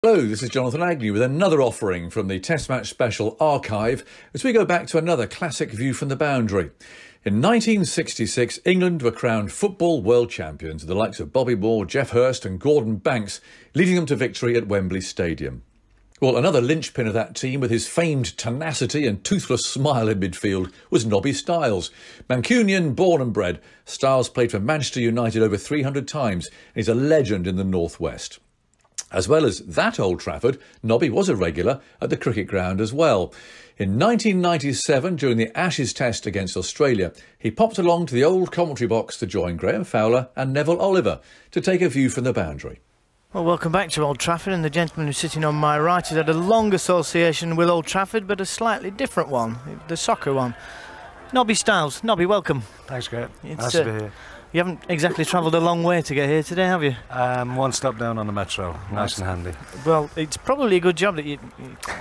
Hello, this is Jonathan Agnew with another offering from the Test Match Special archive as we go back to another classic view from the boundary. In 1966, England were crowned football world champions with the likes of Bobby Moore, Geoff Hurst and Gordon Banks, leading them to victory at Wembley Stadium. Well, another linchpin of that team with his famed tenacity and toothless smile in midfield was Nobby Stiles. Mancunian, born and bred, Stiles played for Manchester United over 300 times and he's a legend in the North West. As well as that Old Trafford, Nobby was a regular at the cricket ground as well. In 1997, during the Ashes Test against Australia, he popped along to the old commentary box to join Graham Fowler and Neville Oliver to take a view from the boundary. Well, welcome back to Old Trafford, and the gentleman who's sitting on my right has had a long association with Old Trafford, but a slightly different one, the soccer one. Nobby Stiles. Nobby, welcome. Thanks, Graham. Nice to be here. You haven't exactly travelled a long way to get here today, have you? One stop down on the metro. Nice and handy. Well, it's probably a good job that you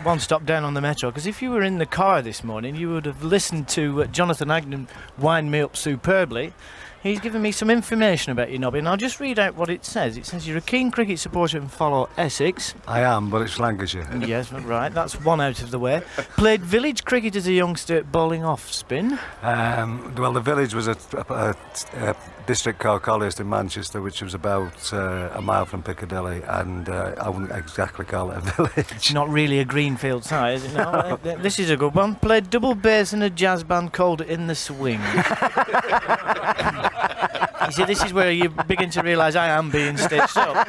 one stop down on the metro, because if you were in the car this morning, you would have listened to Jonathan Agnew wind me up superbly. He's given me some information about you, Nobby, and I'll just read out what it says. It says you're a keen cricket supporter and follow Essex. I am, but it's Lancashire. Yes, right, that's one out of the way. Played village cricket as a youngster at bowling off spin. Well, the village was a district called Colliers in Manchester, which was about a mile from Piccadilly, and I wouldn't exactly call it a village. It's not really a greenfield side, is it? No. This is a good one. Played double bass in a jazz band called In the Swing. You see, this is where you begin to realise I am being stitched up.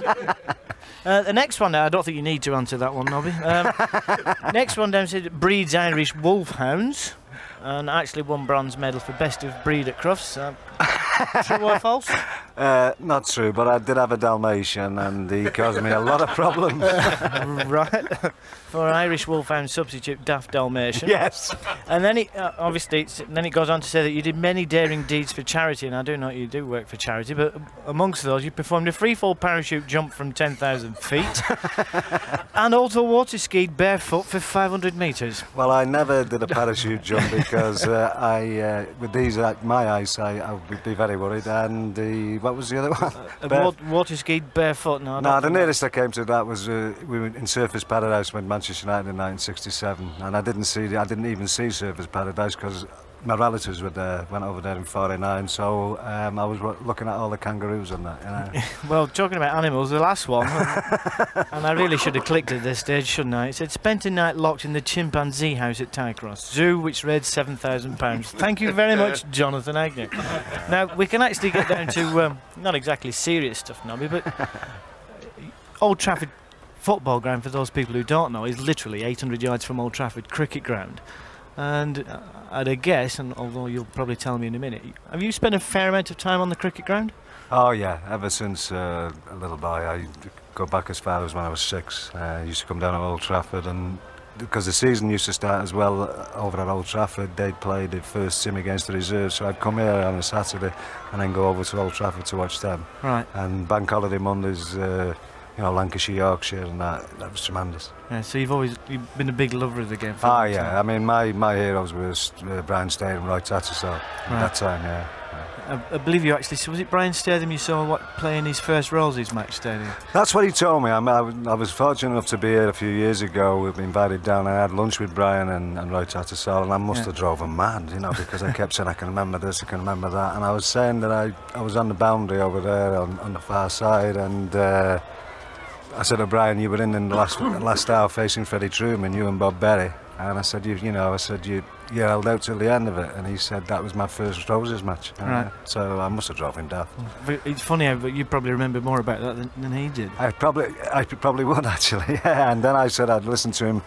The next one now, I don't think you need to answer that one, Nobby. Next one down said breeds Irish wolfhounds, and actually won bronze medal for best of breed at Crufts. True or false? Not true, but I did have a Dalmatian, and he caused me a lot of problems. Right. For Irish wolfhound substitute, Daft Dalmatian. Yes. And then then it goes on to say that you did many daring deeds for charity, and I do know you do work for charity, but amongst those you performed a free-fall parachute jump from 10,000 feet and also water skied barefoot for 500 metres. Well, I never did a parachute jump because with these my eyesight, I would be very worried. And what was the other one? Water skied barefoot. No, the nearest I came to that was we were in Surfers Paradise with Manchester United in 1967, and I didn't even see Surfers Paradise because my relatives were there, went over there in '49, so I was looking at all the kangaroos and that. You know. Well, talking about animals, the last one, and I really should have clicked at this stage, shouldn't I? It said, spent a night locked in the chimpanzee house at Tycross Zoo, which raised £7,000. Thank you very much, Jonathan Agnew. Now, we can actually get down to, not exactly serious stuff, Nobby, but Old Trafford football ground, for those people who don't know, is literally 800 yards from Old Trafford cricket ground. And I'd a guess, and although you'll probably tell me in a minute, have you spent a fair amount of time on the cricket ground? Oh yeah, ever since a little boy. I go back as far as when I was 6. I used to come down to Old Trafford, and because the season used to start as well over at Old Trafford, they'd play the first sim against the reserves, so I'd come here on a Saturday and then go over to Old Trafford to watch them. Right. And bank holiday Mondays, Lancashire, Yorkshire, and that was tremendous. Yeah, so you've been a big lover of the game. Oh yeah, I mean my heroes were Brian Statham and Roy Tattersall at that time. Yeah. I believe you actually saw, was it Brian Statham you saw playing his first Roses match stadium? That's what he told me. I was fortunate enough to be here a few years ago. We've been invited down and I had lunch with Brian and Roy Tattersall, and I must have drove him mad, because I kept saying I can remember this, I can remember that, and I was saying that I was on the boundary over there on the far side, and I said to Brian, you were in the last hour facing Freddie Truman, you and Bob Berry. And I said, you held out till the end of it. And he said that was my first Roses match. Right. So I must have drove him daft. It's funny how you probably remember more about that than he did. I probably would actually. Yeah. And then I said I'd listen to him,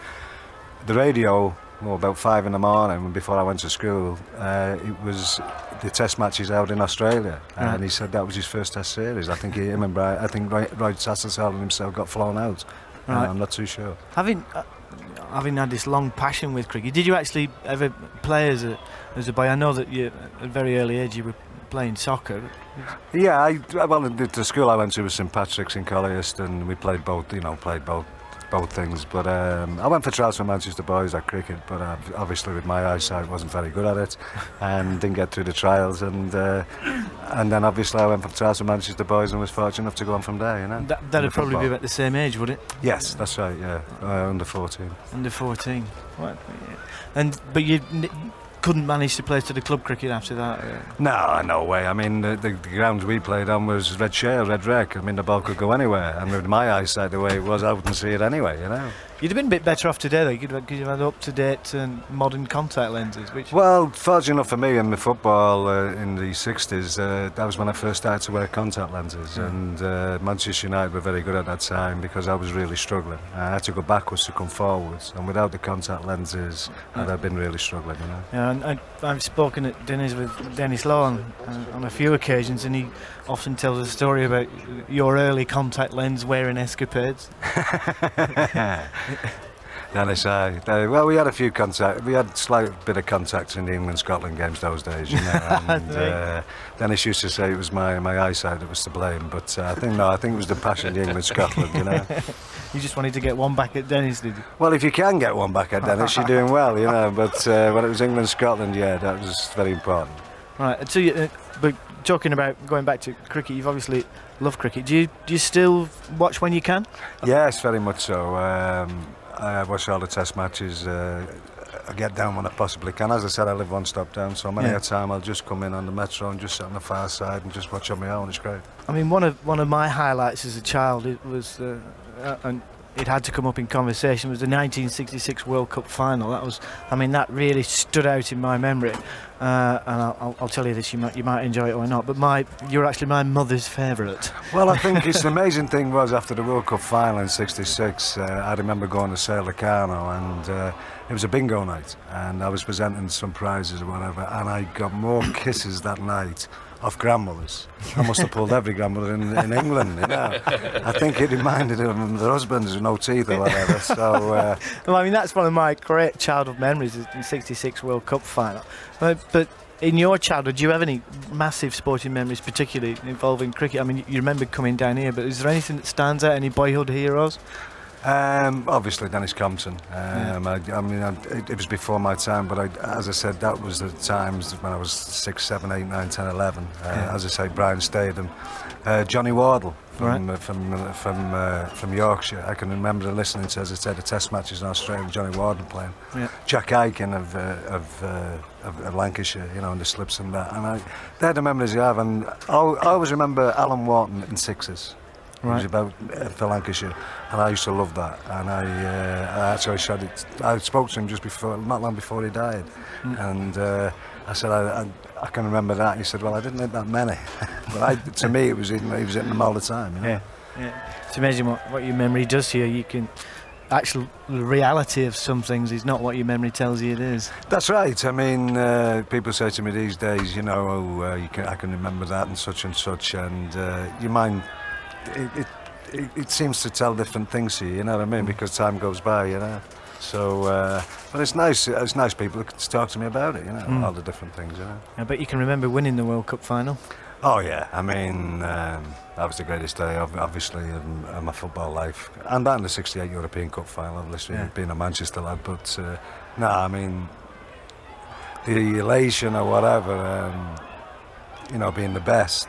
the radio, about 5 in the morning before I went to school. It was the test matches out in Australia, and he said that was his first test series. I think him and Brian, I think Roy Tattersall and himself got flown out. Right. I'm not too sure. Having had this long passion with cricket, did you actually ever play as a boy? I know that you, at a very early age, you were playing soccer. Yeah, the school I went to was St Patrick's in Colliers, and we played both both things. But I went for trials for Manchester Boys at cricket, but obviously with my eyesight wasn't very good at it, and didn't get through the trials. And then obviously I went for trials for Manchester Boys and was fortunate enough to go on from there. You know. That'd probably be about the same age, would it? Yes, that's right. Yeah, under 14. Under 14. What? But you couldn't manage to play to the club cricket after that? No way. I mean, the grounds we played on was red shale, red wreck. I mean, the ball could go anywhere, and with my eyesight the way it was, I wouldn't see it anyway, you know. You'd have been a bit better off today, though. You'd have had up-to-date and modern contact lenses, which... Well, fortunate enough for me in the football in the 60s, that was when I first started to wear contact lenses, and Manchester United were very good at that time because I was really struggling. I had to go backwards to come forwards, and without the contact lenses, I'd have been really struggling, you know. Yeah, and I've spoken at dinners with Dennis Law on a few occasions, and he often tells a story about your early contact lens wearing escapades. Dennis, well, we had a few contact. We had a slight bit of contact in the England-Scotland games those days, you know. And Dennis used to say it was my eyesight that was to blame, but I think it was the passion of the England-Scotland, you know. You just wanted to get one back at Dennis, did you? Well, if you can get one back at Dennis, you're doing well, you know. But when it was England-Scotland, yeah, that was very important. Right. So, but talking about going back to cricket, you've obviously loved cricket. Do you still watch when you can? Yes, very much so. I watch all the test matches. I get down when I possibly can. As I said, I live one stop down, so many a time I'll just come in on the metro and just sit on the far side and just watch on my own. It's great. I mean, one of my highlights as a child, it was, and it had to come up in conversation, was the 1966 World Cup final. That really stood out in my memory. And I'll tell you this, you might enjoy it or not, but you're actually my mother's favourite. Well, I think it's the amazing thing was after the World Cup final in '66, I remember going to Sale Locarno, and it was a bingo night, and I was presenting some prizes or whatever, and I got more kisses that night off grandmothers. I must have pulled every grandmother in England, you know. I think it reminded them of their husbands with no teeth or whatever. So, well, I mean, that's one of my great childhood memories, is the '66 World Cup final. But in your childhood, do you have any massive sporting memories, particularly involving cricket? I mean, you remember coming down here, but is there anything that stands out, any boyhood heroes? Obviously Dennis Compton. It was before my time, but as I said, that was the times when I was 6, 7, 8, 9, 10, 11. As I say, Brian Statham, Johnny Wardle from Yorkshire. I can remember listening to, as I said, the test matches in Australia with Johnny Wardle playing. Yeah. Jack Aiken of Lancashire, you know, and the slips and that. And they're the memories you have. And I always remember Alan Wharton in sixes. Right. It was about for Lancashire, and I used to love that. And I actually said it. I spoke to him just before, not long before he died, and I said I can remember that. He said, "Well, I didn't hit that many," but to me, he was hitting them all the time. You know? Yeah. It's amazing what your memory does to you. You can. Actual reality of some things is not what your memory tells you it is. That's right. I mean, people say to me these days, you know, I can remember that and such, and your mind. It seems to tell different things to you, you know what I mean, because time goes by, you know. So, but it's nice people to talk to me about it, you know, all the different things, you know. I bet you can remember winning the World Cup final. Oh yeah, I mean, that was the greatest day, obviously, in my football life. And that in the '68 European Cup final, obviously, being a Manchester lad. But no, I mean, the elation or whatever, you know, being the best.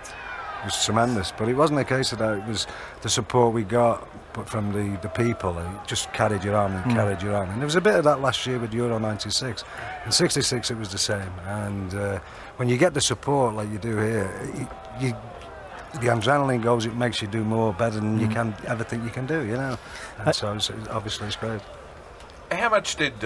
It was tremendous, but it wasn't a case of that. It was the support we got from the people. It just carried you on and carried you on. And there was a bit of that last year with Euro '96. In '66 it was the same. And when you get the support like you do here, the adrenaline goes. It makes you do more, better than you can ever think you can do. You know. And so obviously it's great. How much did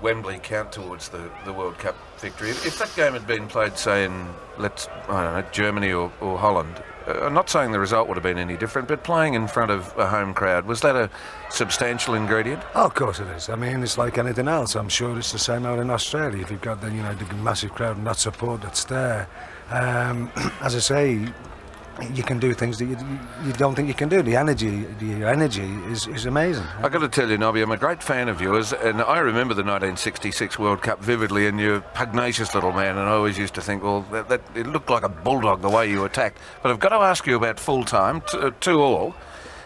Wembley count towards the World Cup victory? If that game had been played, say, in, I don't know, Germany or Holland, I'm not saying the result would have been any different, but playing in front of a home crowd, was that a substantial ingredient? Oh, of course it is. I mean, it's like anything else. I'm sure it's the same out in Australia. If you've got the massive crowd and that support that's there, as I say, you can do things that you don't think you can do. The energy is amazing. I've got to tell you, Nobby, I'm a great fan of yours, and I remember the 1966 World Cup vividly, and you're a pugnacious little man, and I always used to think, well, that it looked like a bulldog the way you attacked. But I've got to ask you about full-time, 2-2.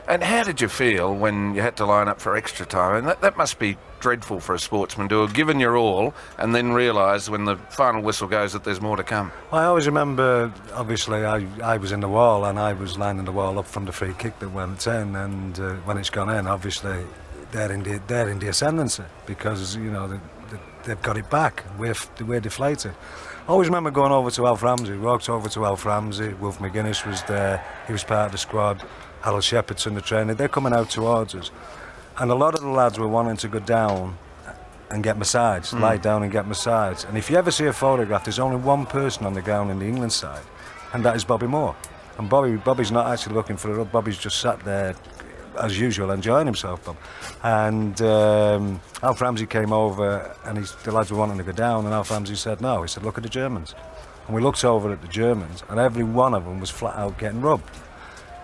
And how did you feel when you had to line up for extra time? And that must be dreadful for a sportsman to have given your all and then realise when the final whistle goes that there's more to come. I always remember, obviously, I was in the wall and I was lining the wall up from the free kick that went in, and when it's gone in, obviously they're in the ascendancy because, you know, they've got it back. We're deflated. I always remember going over to Alf Ramsey. Walked over to Alf Ramsey. Wolf McGuinness was there. He was part of the squad. Harold Shepherdson, the trainer. They're coming out towards us, and a lot of the lads were wanting to go down and get massaged, lie down and get massaged. And if you ever see a photograph, there's only one person on the ground in the England side, and that is Bobby Moore. And Bobby's not actually looking for a rub. Bobby's just sat there as usual, enjoying himself, Bob. And Alf Ramsey came over, and the lads were wanting to go down, and Alf Ramsey said no. He said, look at the Germans. And we looked over at the Germans, and every one of them was flat out getting rubbed.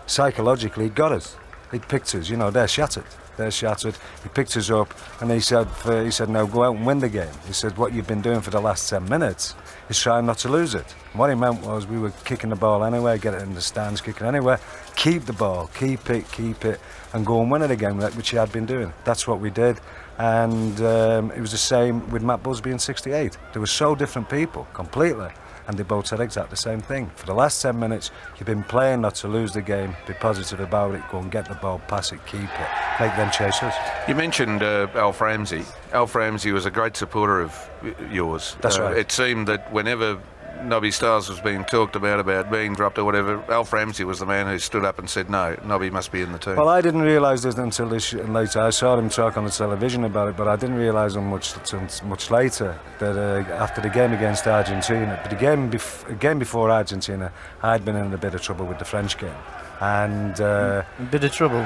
Psychologically, he got us. He picked us, you know, they're shattered. They're shattered. He picked us up, and he said, now go out and win the game. He said, what you've been doing for the last 10 minutes is trying not to lose it. And what he meant was we were kicking the ball anyway, get it in the stands, kick it anywhere, keep the ball, keep it, and go and win it again, which he had been doing. That's what we did. And it was the same with Matt Busby in '68. They were so different people, completely. And they both said exactly the same thing. For the last 10 minutes, you've been playing not to lose the game, be positive about it, go and get the ball, pass it, keep it, make them chase us. You mentioned Alf Ramsey. Alf Ramsey was a great supporter of yours. That's right. It seemed that whenever Nobby Stiles was being talked about being dropped or whatever, Alf Ramsey was the man who stood up and said, no, Nobby must be in the team. Well, I didn't realise this until later. I saw him talk on the television about it, but I didn't realise much later that after the game against Argentina, but the game before Argentina, I'd been in a bit of trouble with the French game. And a bit of trouble.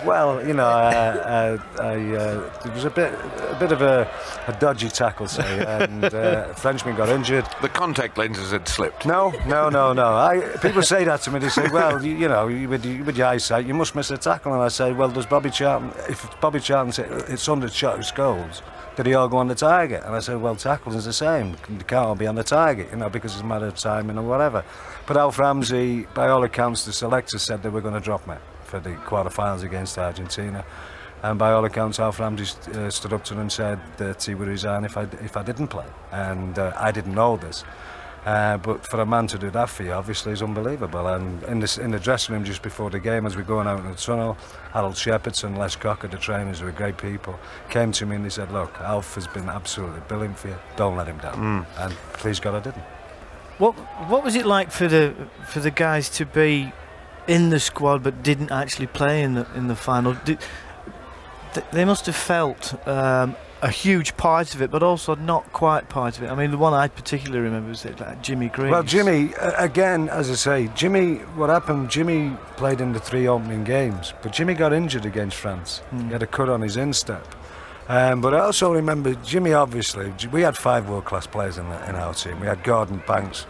well, you know, it was a bit of a dodgy tackle, say, and a Frenchman got injured. The contact lenses had slipped. No. People say that to me. They say, well, you know, with your eyesight, you must miss a tackle. And I say, well, does Bobby Charlton? If Bobby Charlton it's under shot goals, did he all go on the target? And I said, well, tackles is the same. They can't all be on the target, you know, because it's a matter of timing or whatever. But Alf Ramsey, by all accounts, the selectors said they were going to drop me for the quarterfinals against Argentina. And by all accounts, Alf Ramsey stood up to them and said that he would resign if I didn't play. And I didn't know this. But for a man to do that for you, obviously, is unbelievable. And in the dressing room just before the game, as we're going out in the tunnel, Harold Shepherdson, Les Cocker, the trainers, who were great people, came to me and they said, look, Alf has been absolutely brilliant for you. Don't let him down. And please God, I didn't. What was it like for the guys to be in the squad but didn't actually play in the final? They must have felt a huge part of it, but also not quite part of it. I mean, the one I particularly remember was like Jimmy Greaves. Well, Jimmy, again, as I say, what happened, Jimmy played in the 3 opening games, but Jimmy got injured against France. He had a cut on his instep. But I also remember Jimmy, obviously, we had 5 world-class players in our team. We had Gordon Banks,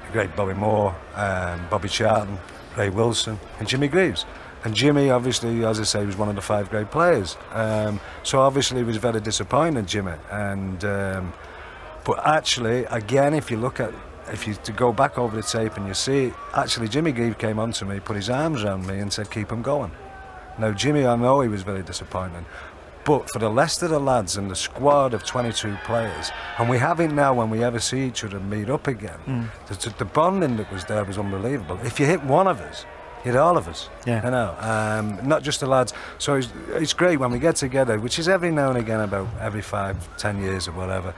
the great Bobby Moore, Bobby Charlton, Ray Wilson, and Jimmy Greaves. And Jimmy, obviously, as I say, was one of the 5 great players. So obviously, he was very disappointed, Jimmy. And but actually, again, if you to go back over the tape and you see, actually, Jimmy Greaves came on to me, put his arms around me, and said, "Keep him going." Now, Jimmy, I know he was very disappointed. But for the rest of the lads in the squad of 22 players, and we have it now when we ever see each other and meet up again, the bonding that was there was unbelievable. If you hit one of us, you hit all of us. Yeah. You know, not just the lads. So it's great when we get together, which is every now and again, about every 5-10 years or whatever.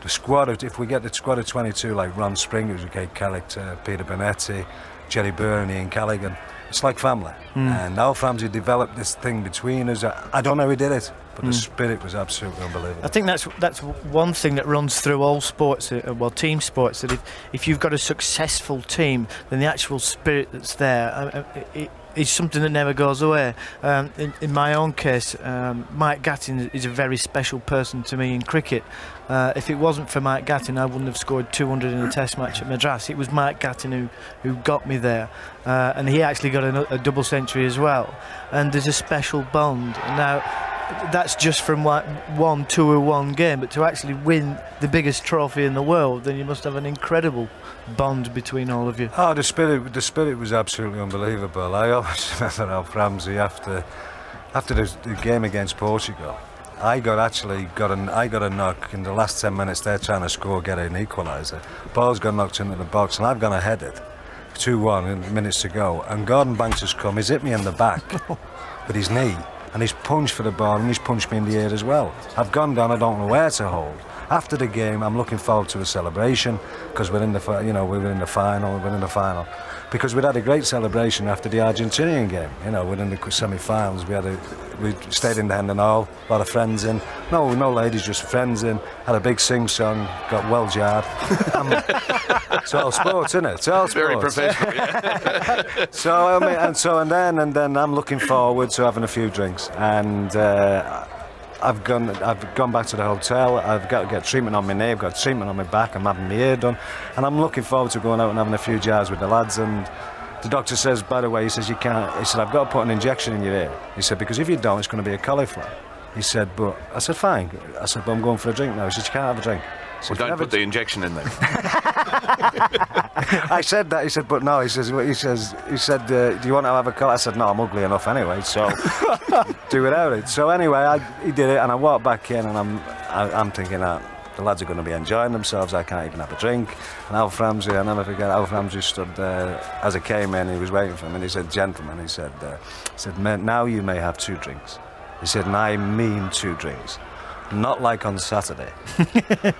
The squad, if we get the squad of 22, like Ron Springer, Kate Kellick, Peter Bonetti, Jerry Byrne, Ian Callaghan, it's like family. And Alf Ramsey developed this thing between us. I don't know how he did it, but the spirit was absolutely unbelievable. I think that's one thing that runs through all sports, well, team sports, that if you've got a successful team, then the actual spirit that's there is something that never goes away. In my own case, Mike Gattin is a very special person to me in cricket. If it wasn't for Mike Gattin, I wouldn't have scored 200 in a test match at Madras. It was Mike Gattin who got me there, and he actually got a double century as well. And there's a special bond. Now, that's just from one 2-1 game, but to actually win the biggest trophy in the world, then you must have an incredible bond between all of you. Oh, the spirit was absolutely unbelievable. I always remember Alf Ramsey after the game against Portugal. I got a knock in the last 10 minutes. They're trying to score, get an equaliser. Ball's got knocked into the box, and I've gone ahead it 2-1 minutes to go. And Gordon Banks has come. He's hit me in the back with his knee, and he's punched for the ball, and he's punched me in the ear as well. I've gone down. I don't know where to hold. After the game, I'm looking forward to a celebration because we're in the final. Because we'd had a great celebration after the Argentinian game. We're in the semi-finals. We stayed in the Hendon Hall, a lot of friends in. No ladies, just friends in. Had a big sing-song, got well jarred. It's all sports, isn't it? It's all sports. Very professional, yeah. And then I'm looking forward to having a few drinks. And I've gone back to the hotel. I've got to get treatment on my knee. I've got treatment on my back. I'm having my hair done, and I'm looking forward to going out and having a few jars with the lads. And the doctor says, by the way, he says you can't. He said I've got to put an injection in your ear. He said because if you don't, it's going to be a cauliflower. He said, but I said fine. I said, but I'm going for a drink now. He said you can't have a drink. Well, don't put the injection in there. I said that. He said, but no. He said, do you want to have a call? I said, no, I'm ugly enough anyway, so do without it. So anyway, he did it, and I walked back in, and I'm thinking that the lads are going to be enjoying themselves. I can't even have a drink. And Alf Ramsey, I'll never forget. Alf Ramsey stood there as I came in. He was waiting for me, and he said, "Gentlemen," he said, "Mate, now you may have 2 drinks." He said, and I mean 2 drinks. Not like on Saturday.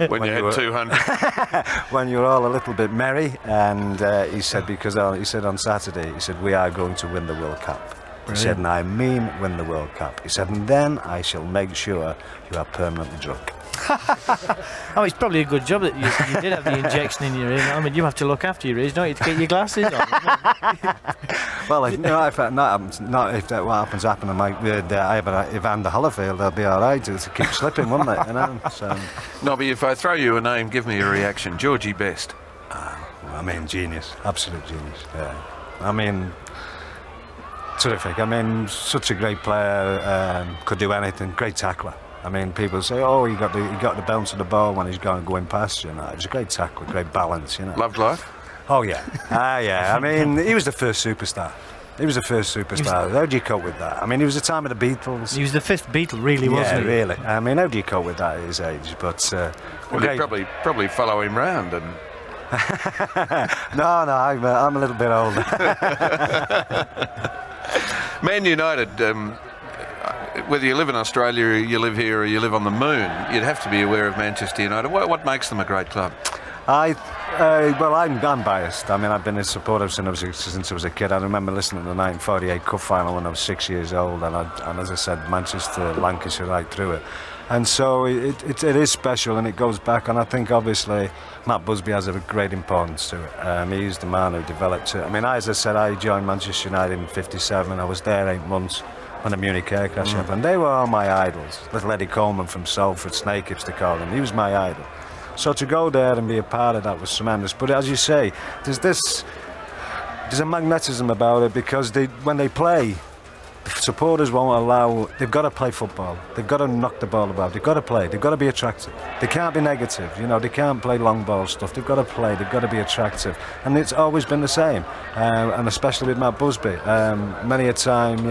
when you had 200. When you were all a little bit merry. And he said, because he said on Saturday, he said, we are going to win the World Cup. Brilliant. He said, and I mean win the World Cup. He said, and then I shall make sure you are permanently drunk. Oh, it's probably a good job that you did have the injection in your ear. I mean, you have to look after your ears, don't you, to get your glasses on? Well, if what happens, I have Evander Holyfield, they'll be all right to keep slipping, won't they? So. Nobby, if I throw you a name, give me a reaction. Georgie Best. I mean, genius, absolute genius. Yeah. I mean, terrific. I mean, such a great player, could do anything. Great tackler. I mean, people say, "Oh, he got the bounce of the ball when he's going past you." It was a great tackle, great balance. Loved life. Oh yeah, yeah. I mean, he was the first superstar. How do you cope with that? I mean, he was the time of the Beatles. He was the 5th Beatle, really, wasn't he? Yeah, really. I mean, how do you cope with that at his age? But well, you'd probably follow him round and. No, I'm a little bit older. Man United. Whether you live in Australia or you live here or you live on the moon, you'd have to be aware of Manchester United. What makes them a great club? I'm biased. I mean, I've been a supporter since I was a kid. I remember listening to the 1948 Cup final when I was 6 years old, and as I said, Manchester, Lancashire, right through it. And so it is special, and it goes back. And I think obviously Matt Busby has a great importance to it. He's the man who developed it. I mean, as I said, I joined Manchester United in '57. I was there 8 months. When the Munich air crash happened, they were all my idols. Little Eddie Coleman from Salford, Snakehips they called him, he was my idol. So to go there and be a part of that was tremendous. But as you say, there's a magnetism about it because when they play, the supporters won't allow. They've got to play football. They've got to knock the ball about. They've got to play. They've got to be attractive. They can't be negative. They can't play long ball stuff. They've got to play. They've got to be attractive. And it's always been the same. And especially with Matt Busby, many a time,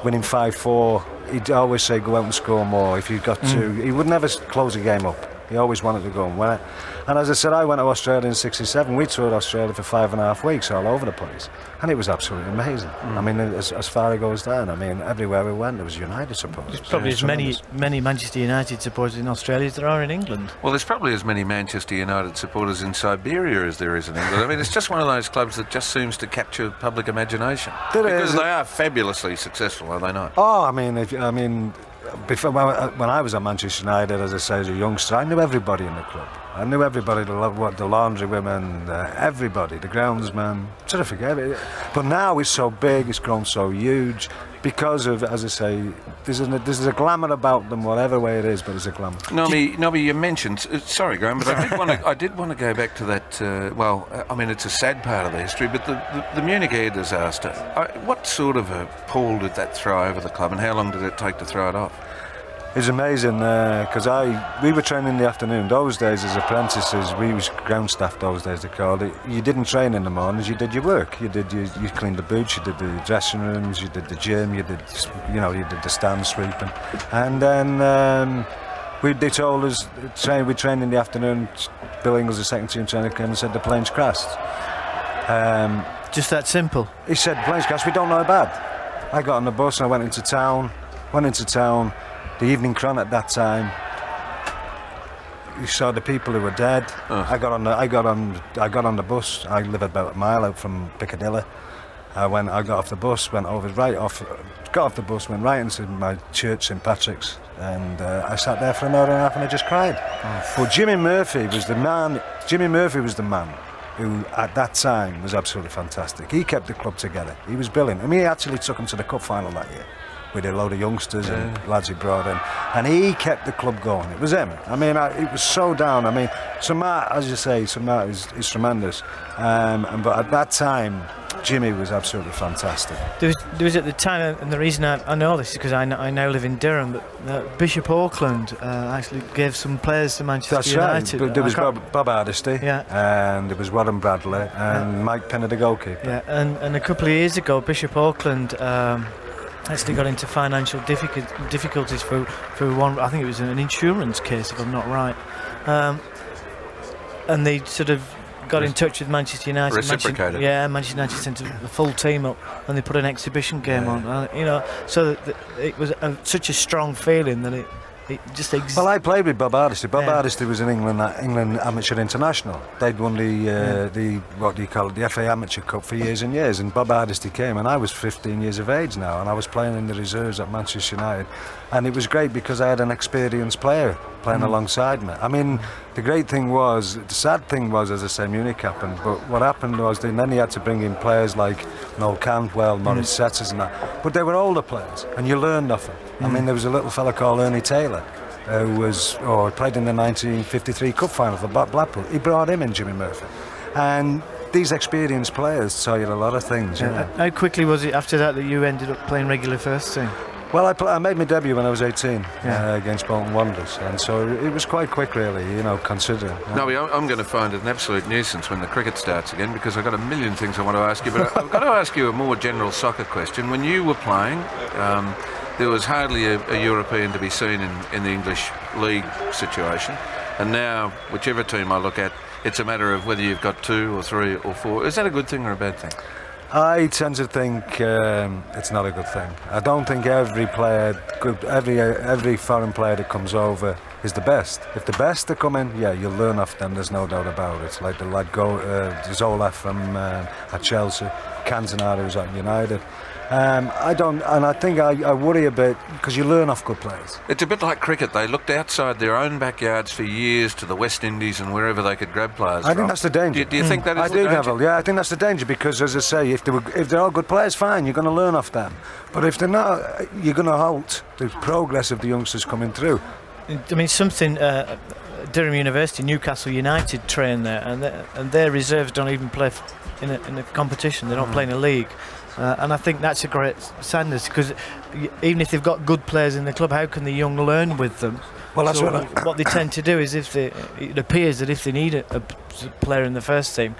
winning 5-4, he'd always say go out and score more if you got to. He would never close a game up. He always wanted to go and win it. And as I said, I went to Australia in '67. We toured Australia for 5.5 weeks all over the place. And it was absolutely amazing. I mean, as far as it goes down, I mean, everywhere we went, there was United supporters. There's probably as many Manchester United supporters in Australia as there are in England. Well, there's probably as many Manchester United supporters in Siberia as there is in England. I mean, it's just one of those clubs that just seems to capture public imagination. Because they are fabulously successful, are they not? Oh, I mean, before, when I was at Manchester United, as I say, as a youngster, I knew everybody in the club. I knew everybody, the laundry women, everybody, the groundsman, terrific. But now it's so big, it's grown so huge. because of, as I say, there's a glamour about them, whatever way it is, but there's a glamour. Nobby, you mentioned, sorry Graham, but I did want to go back to that, I mean, it's a sad part of the history, but the Munich air disaster, what sort of a pall did that throw over the club, and how long did it take to throw it off? It was amazing because we were training in the afternoon. Those days, as apprentices, we was ground staff. Those days they called it. You didn't train in the mornings. You did your work. You cleaned the boots. You did the dressing rooms. You did the gym. You did the stand sweeping. And then they told us we trained in the afternoon. Bill Ingles, the second team trainer, came and said the plane's crashed. Just that simple. He said plane's crashed. We don't know about. I got on the bus and I went into town. The Evening Cron at that time. You saw the people who were dead. I got on the bus. I live about a mile out from Piccadilly. I got off the bus, got off the bus, went right into my church, St Patrick's, and I sat there for an hour and a half and I just cried. But Jimmy Murphy was the man. Who at that time was absolutely fantastic. He kept the club together. He was brilliant. I mean, he actually took him to the cup final that year with a load of youngsters and lads he brought in, and he kept the club going. It was him. I mean, it was so down. I mean, Sir Matt, as you say, Sir Matt is tremendous. But at that time, Jimmy was absolutely fantastic. There was at the time, and the reason I know this is because I now live in Durham, but Bishop Auckland actually gave some players to Manchester United. Right. There was Bob Hardesty, yeah, and there was Warren Bradley, and Mike Penner, the goalkeeper. Yeah, and a couple of years ago, Bishop Auckland actually got into financial difficulties for one. I think it was an insurance case, if I'm not right, and they sort of got in touch with Manchester United. Reciprocated. Manchester United sent the full team up and they put an exhibition game on. So that it was such a strong feeling that it just exists. Well, I played with Bob Hardesty. Bob Hardesty was in England Amateur International. They'd won the what do you call it, the FA Amateur Cup for years and years. And Bob Hardesty came, and I was 15 years of age now, and I was playing in the reserves at Manchester United. And it was great because I had an experienced player playing alongside me. I mean, the sad thing was, as I say, Munich happened. But what happened was then he had to bring in players like Noel Cantwell, Maurice Setters and that. But they were older players, and you learned off them. I mean, there was a little fella called Ernie Taylor who played in the 1953 Cup final for Blackpool. He brought him in, Jimmy Murphy. And these experienced players tell you a lot of things. How quickly was it after that you ended up playing regular first team? Well, I made my debut when I was 18 against Bolton Wanderers, and so it was quite quick, really, considering. No, I'm going to find it an absolute nuisance when the cricket starts again, because I've got a million things I want to ask you, but I've got to ask you a more general soccer question. When you were playing, there was hardly a European to be seen in the English league situation, and now, whichever team I look at, it's a matter of whether you've got 2 or 3 or 4. Is that a good thing or a bad thing? I tend to think it's not a good thing. I don't think every foreign player that comes over is the best. If the best are coming, you'll learn off them. There's no doubt about it. Like the lad Zola from at Chelsea, Cantona who's at United. I think I worry a bit because you learn off good players. It's a bit like cricket. They looked outside their own backyards for years to the West Indies and wherever they could grab players. I think that's the danger. Do you think that is I the do, danger? Neville. Yeah, I think that's the danger because, as I say, if they're all good players, fine, you're going to learn off them. But if they're not, you're going to halt the progress of the youngsters coming through. I mean, something. Durham University, Newcastle United train there, and their reserves don't even play in a competition. They don't play in a league. And I think that's a great standard because even if they've got good players in the club, how can the young learn with them? Well, that's what they tend to do is it appears that if they need a player in the first team,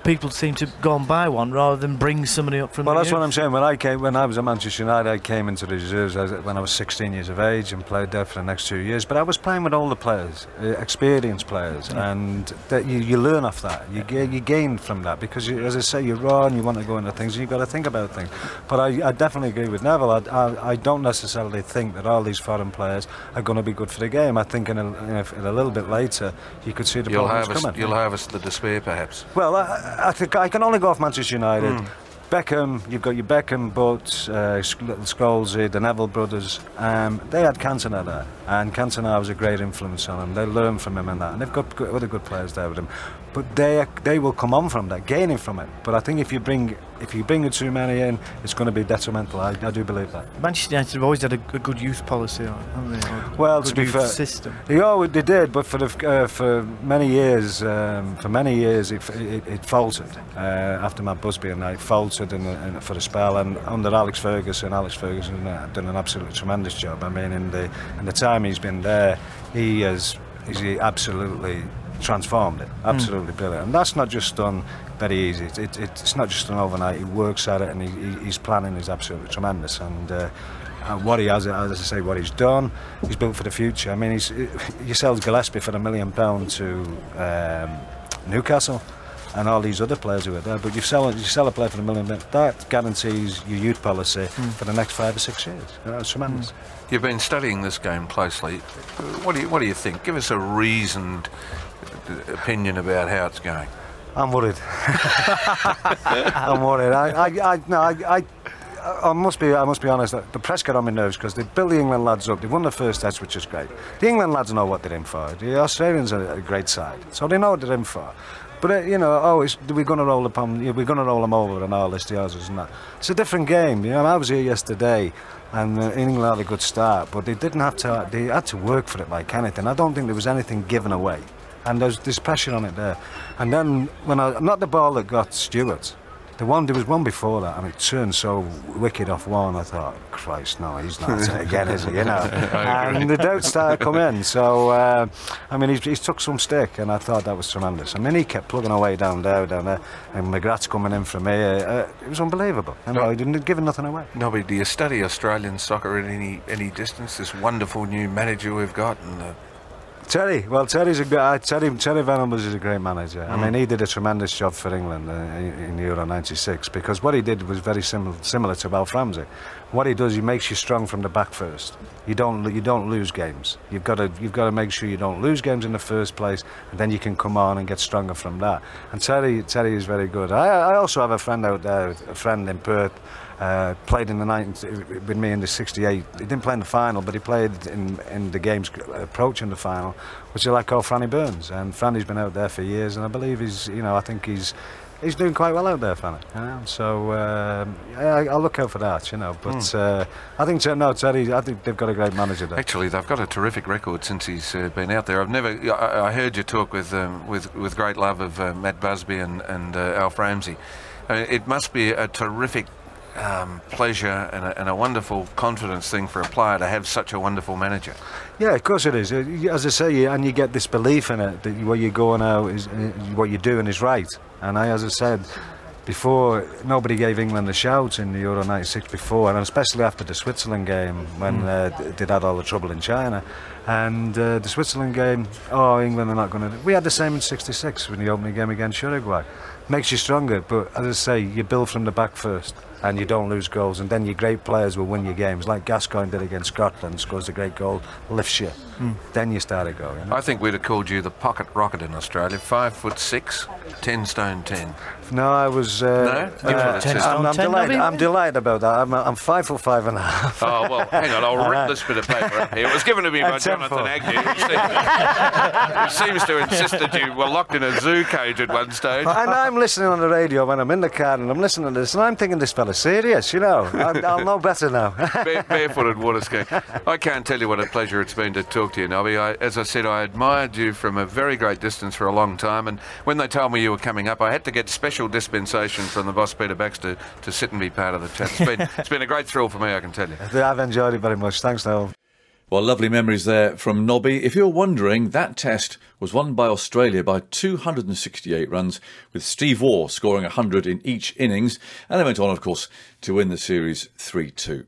people seem to go and buy one rather than bring somebody up from the that's youth. what I'm saying. When I was at Manchester United, I came into the reserves when I was 16 years of age and played there for the next 2 years. But I was playing with older players, experienced players, and that you learn off that. You gain from that because, as I say, you're raw and you want to go into things and you've got to think about things. But I definitely agree with Neville. I don't necessarily think that all these foreign players are going to be good for the game. I think in a little bit later, you could see the problems coming. You'll harvest the despair, perhaps. Well, I think I can only go off Manchester United. Beckham, you've got your Beckham, Butt, little Scholesy, the Neville brothers. They had Cantona there, and Cantona was a great influence on them. They learned from him and that, and they've got other good players there with him. but they will come on from that, gaining from it. But I think if you bring too many in, it's going to be detrimental. I do believe that. Manchester United have always had a good youth policy, haven't they? Well, to be fair, system. They did, but for many years, it faltered. After Matt Busby and it faltered for a spell, and under Alex Ferguson done an absolutely tremendous job. I mean, in the time he's been there, he absolutely transformed it. Absolutely brilliant. And that's not just done very easy. It's not just done overnight. He works at it, and his planning is absolutely tremendous. And what he has, as I say, what he's done, he's built for the future. I mean, he sells Gillespie for £1 million to Newcastle, and all these other players who are there. But you sell a player for £1 million. That guarantees your youth policy for the next 5 or 6 years. That's tremendous. You've been studying this game closely. What do you think? Give us a reasoned opinion about how it's going. I'm worried. I'm worried. I must be honest. The press get on my nerves because they built the England lads up. They won the first test, which is great. The England lads know what they're in for. The Australians are a great side, so they know what they're in for. But we're going to roll we're going to roll them over and all this, the Aussies and that. It's a different game. You know, I was here yesterday, and England had a good start, but they didn't have to. They had to work for it like anything. I don't think there was anything given away, and there's pressure on it there. And then not the ball that got Stewart. There was one before that, and it turned so wicked off one. I thought, Christ, no, he's not it again, is he? You know. And the doubts started coming in. So, I mean, he's took some stick, and I thought that was tremendous. I mean, he kept plugging away down there, and McGrath's coming in from here. It was unbelievable. You know, he didn't give nothing away. Nobby, do you study Australian soccer at any distance? This wonderful new manager we've got, and Terry Venables is a great manager. I mean, he did a tremendous job for England in Euro '96 because what he did was very similar to Ralph Ramsey. What he does, he makes you strong from the back first. You don't lose games. You've got to make sure you don't lose games in the first place, and then you can come on and get stronger from that. And Terry is very good. I also have a friend out there, a friend in Perth. Played in the 90s with me in the '68. He didn't play in the final, but he played in the games approaching the final, which is a lad called Franny Burns. And Franny's been out there for years, and I believe I think he's doing quite well out there, Franny. You know? So I'll look out for that, you know. But I think Terry. I think they've got a great manager there. Actually, they've got a terrific record since he's been out there. I heard you talk with great love of Matt Busby and Alf Ramsey. It must be a terrific pleasure and a wonderful confidence thing for a player to have such a wonderful manager. Yeah, of course it is. As I say, and you get this belief in it that what you're going out is what you're doing is right. And as I said before, nobody gave England a shout in the Euro '96 before, and especially after the Switzerland game when they'd had all the trouble in China. And the Switzerland game, England are not going to. We had the same in '66 when the opening game against Uruguay. Makes you stronger, but as I say, you build from the back first, and you don't lose goals, and then your great players will win your games, like Gascoigne did against Scotland, scores a great goal, lifts you. Then you start to go. You know? I think we'd have called you the pocket rocket in Australia. 5'6", 10 stone 10. No, I was. No, I'm delighted about that. I'm 5'5.5". Oh well, hang on, I'll rip this bit of paper up here. It was given to me by Jonathan Agnew, who seems to insist that you were locked in a zoo cage at one stage. And I'm listening on the radio when I'm in the car, and I'm listening to this, and I'm thinking this fella's serious. You know, I'll know better now. Barefooted water skiing. I can't tell you what a pleasure it's been to talk to you, Nobby. As I said, I admired you from a very great distance for a long time, and when they told me you were coming up, I had to get special dispensation from the boss Peter Baxter to sit and be part of the chat. It's been a great thrill for me, I can tell you. I've enjoyed it very much. Thanks, Noel. Well, lovely memories there from Nobby. If you're wondering, that test was won by Australia by 268 runs, with Steve Waugh scoring 100 in each innings, and they went on, of course, to win the series 3-2.